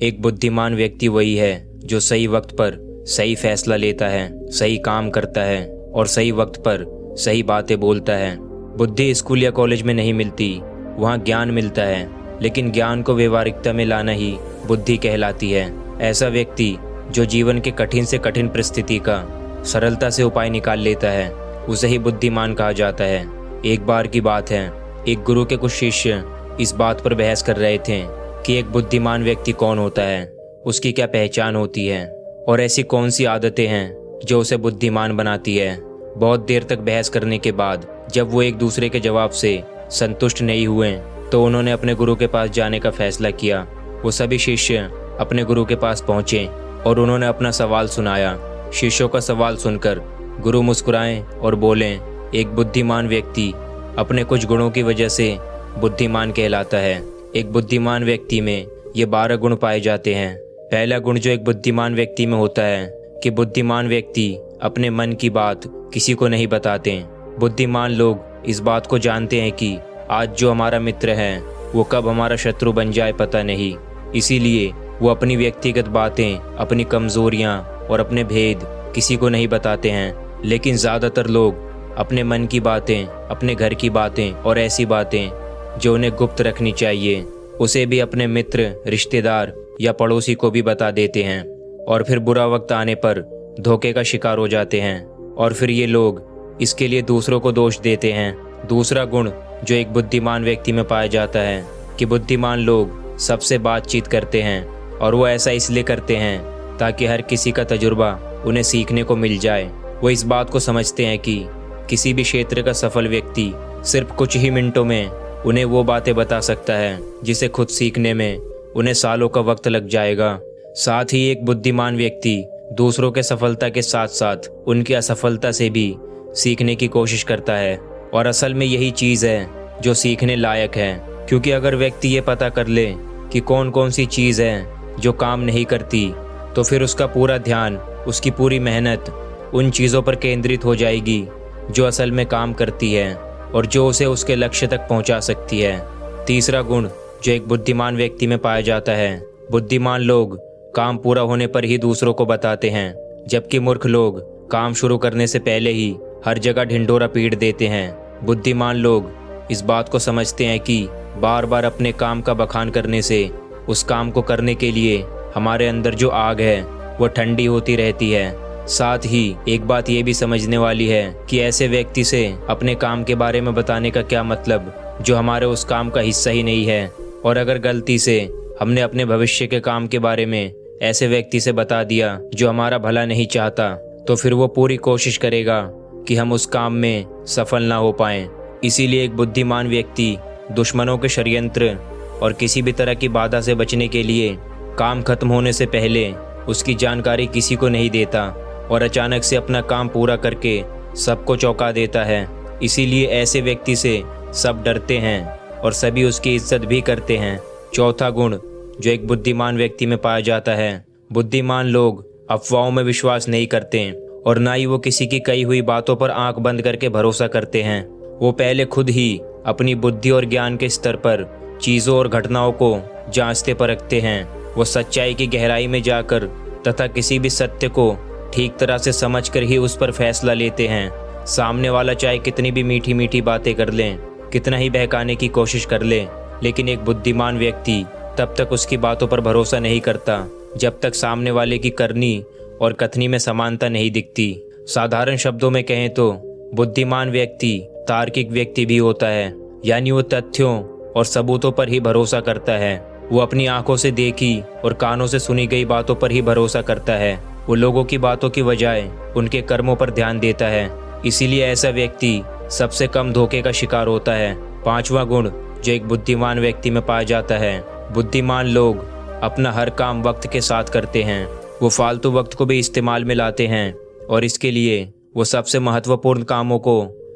एक बुद्धिमान व्यक्ति वही है जो सही वक्त पर सही फैसला लेता है, सही काम करता है और सही वक्त पर सही बातें बोलता है। बुद्धि स्कूल या कॉलेज में नहीं मिलती, वहाँ ज्ञान मिलता है, लेकिन ज्ञान को व्यवहारिकता में लाना ही बुद्धि कहलाती है। ऐसा व्यक्ति जो जीवन के कठिन से कठिन परिस्थिति का सरलता से उपाय निकाल लेता है, उसे ही बुद्धिमान कहा जाता है। एक बार की बात है, एक गुरु के कुछ शिष्य इस बात पर बहस कर रहे थे कि एक बुद्धिमान व्यक्ति कौन होता है, उसकी क्या पहचान होती है और ऐसी कौन सी आदतें हैं जो उसे बुद्धिमान बनाती है। बहुत देर तक बहस करने के बाद जब वो एक दूसरे के जवाब से संतुष्ट नहीं हुए तो उन्होंने अपने गुरु के पास जाने का फैसला किया। वो सभी शिष्य अपने गुरु के पास पहुंचे और उन्होंने अपना सवाल सुनाया। शिष्यों का सवाल सुनकर गुरु मुस्कुराए और बोले, एक बुद्धिमान व्यक्ति अपने कुछ गुणों की वजह से बुद्धिमान कहलाता है। एक बुद्धिमान व्यक्ति में ये 12 गुण पाए जाते हैं। पहला गुण जो एक बुद्धिमान व्यक्ति में होता है कि बुद्धिमान व्यक्ति अपने मन की बात किसी को नहीं बताते। बुद्धिमान लोग इस बात को जानते हैं कि आज जो हमारा मित्र है वो कब हमारा शत्रु बन जाए पता नहीं। इसीलिए वो अपनी व्यक्तिगत बातें, अपनी कमजोरियां और अपने भेद किसी को नहीं बताते हैं। लेकिन ज़्यादातर लोग अपने मन की बातें, अपने घर की बातें और ऐसी बातें जो उन्हें गुप्त रखनी चाहिए उसे भी अपने मित्र, रिश्तेदार या पड़ोसी को भी बता देते हैं और फिर बुरा वक्त आने पर धोखे का शिकार हो जाते हैं और फिर ये लोग इसके लिए दूसरों को दोष देते हैं। दूसरा गुण जो एक बुद्धिमान व्यक्ति में पाया जाता है कि बुद्धिमान लोग सबसे बातचीत करते हैं और वो ऐसा इसलिए करते हैं ताकि हर किसी का तजुर्बा उन्हें सीखने को मिल जाए। वो इस बात को समझते हैं कि किसी भी क्षेत्र का सफल व्यक्ति सिर्फ कुछ ही मिनटों में उन्हें वो बातें बता सकता है जिसे खुद सीखने में उन्हें सालों का वक्त लग जाएगा। साथ ही एक बुद्धिमान व्यक्ति दूसरों के सफलता के साथ साथ उनकी असफलता से भी सीखने की कोशिश करता है और असल में यही चीज़ है जो सीखने लायक है। क्योंकि अगर व्यक्ति ये पता कर ले कि कौन कौन सी चीज़ है जो काम नहीं करती तो फिर उसका पूरा ध्यान, उसकी पूरी मेहनत उन चीज़ों पर केंद्रित हो जाएगी जो असल में काम करती है और जो उसे उसके लक्ष्य तक पहुंचा सकती है। तीसरा गुण जो एक बुद्धिमान व्यक्ति में पाया जाता है, बुद्धिमान लोग काम पूरा होने पर ही दूसरों को बताते हैं, जबकि मूर्ख लोग काम शुरू करने से पहले ही हर जगह ढिंढोरा पीट देते हैं। बुद्धिमान लोग इस बात को समझते हैं कि बार बार अपने काम का बखान करने से उस काम को करने के लिए हमारे अंदर जो आग है वो ठंडी होती रहती है। साथ ही एक बात ये भी समझने वाली है कि ऐसे व्यक्ति से अपने काम के बारे में बताने का क्या मतलब जो हमारे उस काम का हिस्सा ही नहीं है। और अगर गलती से हमने अपने भविष्य के काम के बारे में ऐसे व्यक्ति से बता दिया जो हमारा भला नहीं चाहता तो फिर वो पूरी कोशिश करेगा कि हम उस काम में सफल ना हो पाएं। इसीलिए एक बुद्धिमान व्यक्ति दुश्मनों के षड्यंत्र और किसी भी तरह की बाधा से बचने के लिए काम खत्म होने से पहले उसकी जानकारी किसी को नहीं देता और अचानक से अपना काम पूरा करके सबको चौंका देता है। इसीलिए ऐसे व्यक्ति से सब डरते हैं और सभी उसकी इज्जत भी करते हैं। चौथा गुण जो एक बुद्धिमान व्यक्ति में पाया जाता है, बुद्धिमान लोग अफवाहों में विश्वास नहीं करते और ना ही वो किसी की कही हुई बातों पर आंख बंद करके भरोसा करते हैं। वो पहले खुद ही अपनी बुद्धि और ज्ञान के स्तर पर चीज़ों और घटनाओं को जांचते परखते हैं। वो सच्चाई की गहराई में जाकर तथा किसी भी सत्य को ठीक तरह से समझकर ही उस पर फैसला लेते हैं। सामने वाला चाहे कितनी भी मीठी मीठी बातें कर ले, कितना ही बहकाने की कोशिश कर ले, लेकिन एक बुद्धिमान व्यक्ति तब तक उसकी बातों पर भरोसा नहीं करता जब तक सामने वाले की करनी और कथनी में समानता नहीं दिखती। साधारण शब्दों में कहें तो बुद्धिमान व्यक्ति तार्किक व्यक्ति भी होता है, यानी वो तथ्यों और सबूतों पर ही भरोसा करता है। वो अपनी आंखों से देखी और कानों से सुनी गई बातों पर ही भरोसा करता है। वो लोगों की बातों की बजाय उनके कर्मों पर ध्यान देता है। इसीलिए ऐसा व्यक्ति सबसे कम धोखे का शिकार होता है। पांचवा गुण जो एक बुद्धिमान व्यक्ति में पाया जाता है, बुद्धिमान लोग अपना हर काम वक्त के साथ करते हैं। वो फालतू वक्त को भी इस्तेमाल में लाते हैं और इसके लिए वो सबसे महत्वपूर्ण कामों को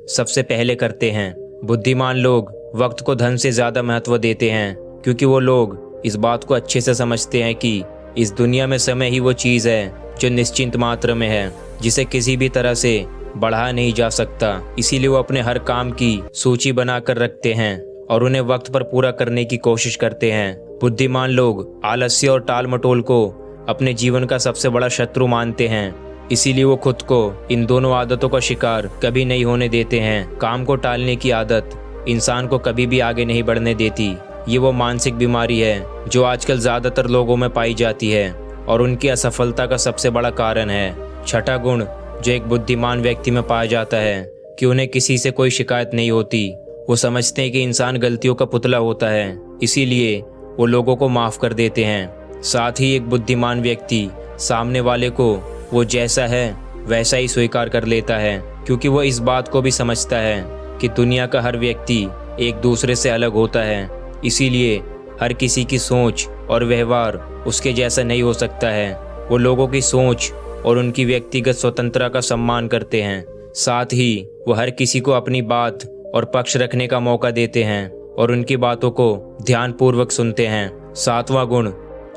सबसे पहले करते हैं। बुद्धिमान लोग वक्त को धन से ज़्यादा महत्व देते हैं क्योंकि वो लोग इस बात को अच्छे से समझते हैं कि इस दुनिया में समय ही वो चीज़ है जो निश्चिंत मात्रा में है, जिसे किसी भी तरह से बढ़ाया नहीं जा सकता। इसीलिए वो अपने हर काम की सूची बनाकर रखते हैं और उन्हें वक्त पर पूरा करने की कोशिश करते हैं। बुद्धिमान लोग आलस्य और टाल मटोल को अपने जीवन का सबसे बड़ा शत्रु मानते हैं, इसीलिए वो खुद को इन दोनों आदतों का शिकार कभी नहीं होने देते हैं। काम को टालने की आदत इंसान को कभी भी आगे नहीं बढ़ने देती। ये वो मानसिक बीमारी है जो आजकल ज़्यादातर लोगों में पाई जाती है और उनकी असफलता का सबसे बड़ा कारण है। छठा गुण जो एक बुद्धिमान व्यक्ति में पाया जाता है कि उन्हें किसी से कोई शिकायत नहीं होती। वो समझते हैं कि इंसान गलतियों का पुतला होता है, इसीलिए वो लोगों को माफ़ कर देते हैं। साथ ही एक बुद्धिमान व्यक्ति सामने वाले को वो जैसा है वैसा ही स्वीकार कर लेता है, क्योंकि वो इस बात को भी समझता है कि दुनिया का हर व्यक्ति एक दूसरे से अलग होता है। इसीलिए हर किसी की सोच और व्यवहार उसके जैसा नहीं हो सकता है। वो लोगों की सोच और उनकी व्यक्तिगत स्वतंत्रता का सम्मान करते हैं। साथ ही वो हर किसी को अपनी बात और पक्ष रखने का मौका देते हैं और उनकी बातों को ध्यानपूर्वक सुनते हैं। सातवां गुण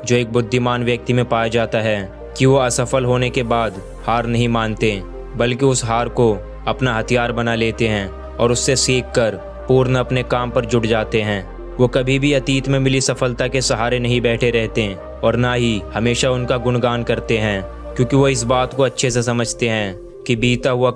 जो एक बुद्धिमान व्यक्ति में पाया जाता है कि वो असफल होने के बाद हार नहीं मानते, बल्कि उस हार को अपना हथियार बना लेते हैं और उससे सीखकर पूर्ण अपने काम पर जुट जाते हैं। वो कभी भी अतीत में मिली सफलता के सहारे नहीं बैठे रहते हैं और ना ही हमेशा उनका गुणगान करते हैं, क्योंकि वो इस बात को अच्छे से समझते हैं कि बीता हुआ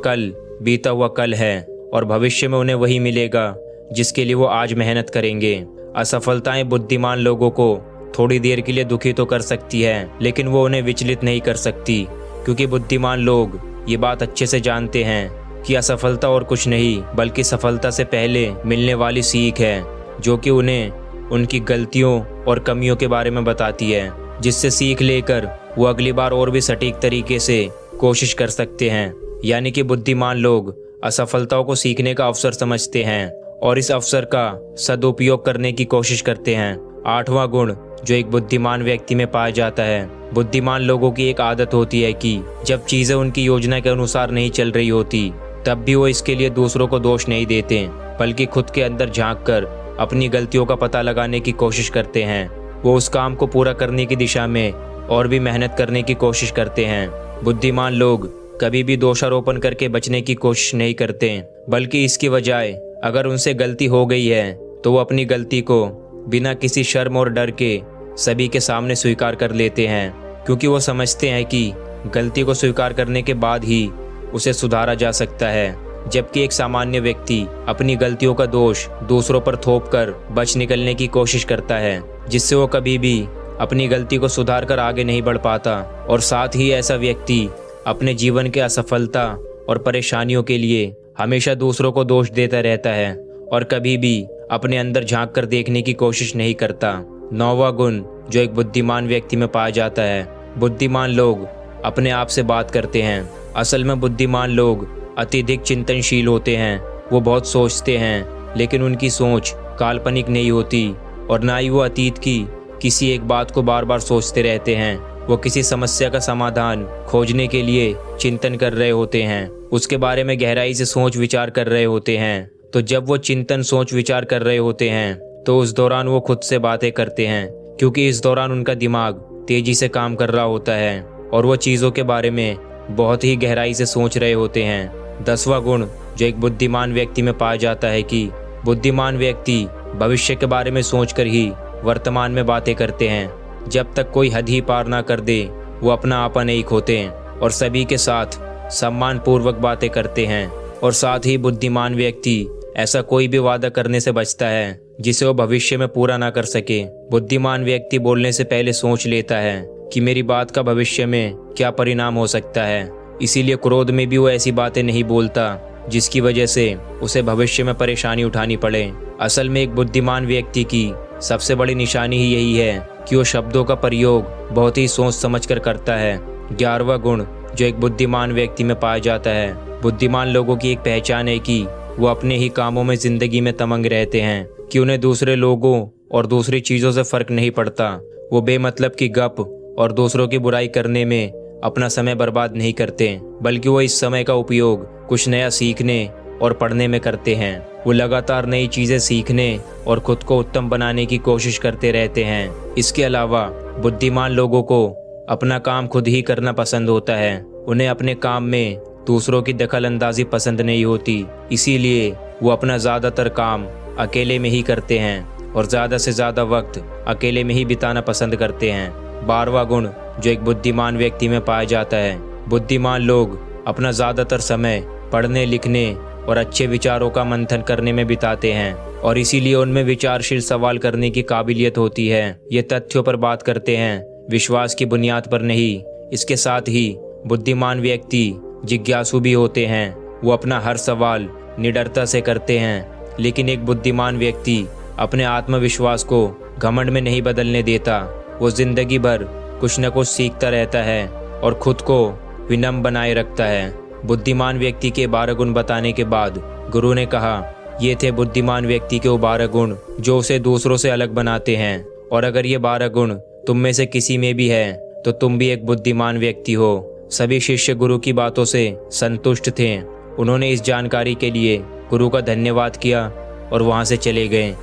कल है और भविष्य में उन्हें वही मिलेगा जिसके लिए वो आज मेहनत करेंगे। असफलताएं बुद्धिमान लोगों को थोड़ी देर के लिए दुखी तो कर सकती है, लेकिन वो उन्हें विचलित नहीं कर सकती, क्योंकि बुद्धिमान लोग ये बात अच्छे से जानते हैं कि असफलता और कुछ नहीं बल्कि सफलता से पहले मिलने वाली सीख है, जो कि उन्हें उनकी गलतियों और कमियों के बारे में बताती है, जिससे सीख लेकर वो अगली बार और भी सटीक तरीके से कोशिश कर सकते हैं। यानी कि बुद्धिमान लोग असफलताओं को सीखने का अवसर समझते हैं और इस अवसर का सदुपयोग करने की कोशिश करते हैं। आठवां गुण जो एक बुद्धिमान व्यक्ति में पाया जाता है, बुद्धिमान लोगों की एक आदत होती है कि जब चीज़ें उनकी योजना के अनुसार नहीं चल रही होती तब भी वो इसके लिए दूसरों को दोष नहीं देते, बल्कि खुद के अंदर झांककर अपनी गलतियों का पता लगाने की कोशिश करते हैं। वो उस काम को पूरा करने की दिशा में और भी मेहनत करने की कोशिश करते हैं। बुद्धिमान लोग कभी भी दोषारोपण करके बचने की कोशिश नहीं करते, बल्कि इसकी बजाय अगर उनसे गलती हो गई है तो वो अपनी गलती को बिना किसी शर्म और डर के सभी के सामने स्वीकार कर लेते हैं, क्योंकि वो समझते हैं कि गलती को स्वीकार करने के बाद ही उसे सुधारा जा सकता है। जबकि एक सामान्य व्यक्ति अपनी गलतियों का दोष दूसरों पर थोपकर बच निकलने की कोशिश करता है, जिससे वो कभी भी अपनी गलती को सुधार कर आगे नहीं बढ़ पाता। और साथ ही ऐसा व्यक्ति अपने जीवन के असफलता और परेशानियों के लिए हमेशा दूसरों को दोष देता रहता है और कभी भी अपने अंदर झांक कर देखने की कोशिश नहीं करता। नौवां गुण जो एक बुद्धिमान व्यक्ति में पाया जाता है, बुद्धिमान लोग अपने आप से बात करते हैं। असल में बुद्धिमान लोग अत्यधिक चिंतनशील होते हैं। वो बहुत सोचते हैं, लेकिन उनकी सोच काल्पनिक नहीं होती और ना ही वो अतीत की किसी एक बात को बार बार सोचते रहते हैं। वो किसी समस्या का समाधान खोजने के लिए चिंतन कर रहे होते हैं, उसके बारे में गहराई से सोच विचार कर रहे होते हैं। तो जब वो चिंतन सोच विचार कर रहे होते हैं तो उस दौरान वो खुद से बातें करते हैं, क्योंकि इस दौरान उनका दिमाग तेजी से काम कर रहा होता है और वो चीज़ों के बारे में बहुत ही गहराई से सोच रहे होते हैं। 10वां गुण जो एक बुद्धिमान व्यक्ति में पाया जाता है कि बुद्धिमान व्यक्ति भविष्य के बारे में सोचकर ही वर्तमान में बातें करते हैं। जब तक कोई हद ही पार ना कर दे वो अपना आपा नहीं खोते हैं और सभी के साथ सम्मान पूर्वक बातें करते हैं। और साथ ही बुद्धिमान व्यक्ति ऐसा कोई भी वादा करने से बचता है जिसे वो भविष्य में पूरा ना कर सके। बुद्धिमान व्यक्ति बोलने से पहले सोच लेता है कि मेरी बात का भविष्य में क्या परिणाम हो सकता है, इसीलिए क्रोध में भी वो ऐसी बातें नहीं बोलता जिसकी वजह से उसे भविष्य में परेशानी उठानी पड़े। असल में एक बुद्धिमान व्यक्ति की सबसे बड़ी निशानी ही यही है कि वो शब्दों का प्रयोग बहुत ही सोच समझ कर करता है। 11वां गुण जो एक बुद्धिमान व्यक्ति में पाया जाता है, बुद्धिमान लोगों की एक पहचान है कि वो अपने ही कामों में जिंदगी में तमंग रहते हैं, कि उन्हें दूसरे लोगों और दूसरी चीज़ों से फर्क नहीं पड़ता। वो बेमतलब की गप और दूसरों की बुराई करने में अपना समय बर्बाद नहीं करते, बल्कि वो इस समय का उपयोग कुछ नया सीखने और पढ़ने में करते हैं। वो लगातार नई चीज़ें सीखने और खुद को उत्तम बनाने की कोशिश करते रहते हैं। इसके अलावा बुद्धिमान लोगों को अपना काम खुद ही करना पसंद होता है। उन्हें अपने काम में दूसरों की दखल अंदाजी पसंद नहीं होती, इसीलिए वो अपना ज़्यादातर काम अकेले में ही करते हैं और ज़्यादा से ज़्यादा वक्त अकेले में ही बिताना पसंद करते हैं। 12वां गुण जो एक बुद्धिमान व्यक्ति में पाया जाता है। बुद्धिमान लोग अपना ज़्यादातर समय पढ़ने, लिखने और अच्छे विचारों का मंथन करने में बिताते हैं और इसीलिए उनमें विचारशील सवाल करने की काबिलियत होती है। ये तथ्यों पर बात करते हैं, विश्वास की बुनियाद पर नहीं। इसके साथ ही बुद्धिमान व्यक्ति जिज्ञासु भी होते हैं। वो अपना हर सवाल निडरता से करते हैं। लेकिन एक बुद्धिमान व्यक्ति अपने आत्मविश्वास को घमंड में नहीं बदलने देता। वो जिंदगी भर कुछ न कुछ सीखता रहता है और खुद को विनम्र बनाए रखता है। बुद्धिमान व्यक्ति के 12 गुण बताने के बाद गुरु ने कहा, ये थे बुद्धिमान व्यक्ति के वो 12 गुण जो उसे दूसरों से अलग बनाते हैं। और अगर ये 12 गुण तुम में से किसी में भी है तो तुम भी एक बुद्धिमान व्यक्ति हो। सभी शिष्य गुरु की बातों से संतुष्ट थे। उन्होंने इस जानकारी के लिए गुरु का धन्यवाद किया और वहां से चले गए।